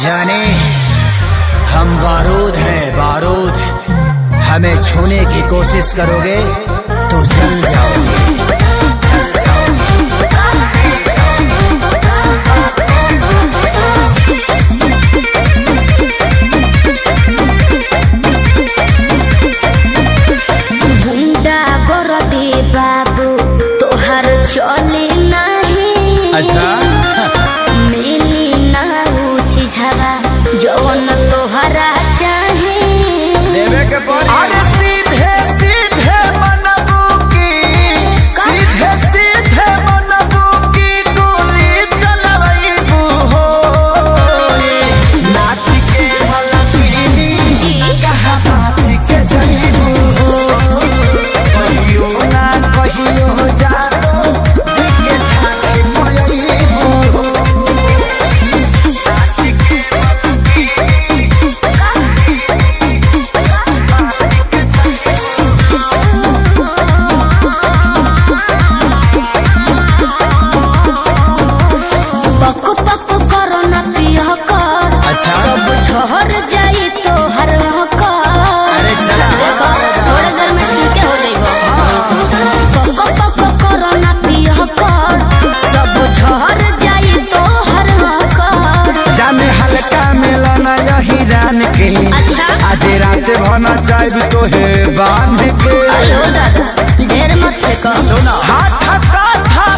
जाने हम बारूद हैं बारूद, हमें छूने की कोशिश करोगे तो जल जाओगे। चले नहीं अच्छा मिली ना ऊंची झवा जौन तोहरा चाहे देवे के पड़ी। सीधे सीधे मनबू की सीधे सीधे मनबू की गोली चलबू हो नाच के मलकिनी जी कहाँ नाच के जईबू हो कहियो ना कहियो जा सब झहर जाई तो हर थोड़े देर में ठीक हो जाइबो। पको कोरोना पिया कर सब झहर जाई तो हर जाने हल्का मिलना यही रान के। अच्छा आज रात भना चाहे तो है बांध के। अयो दादा ढेर मत फेंको। सुना हाथ काठा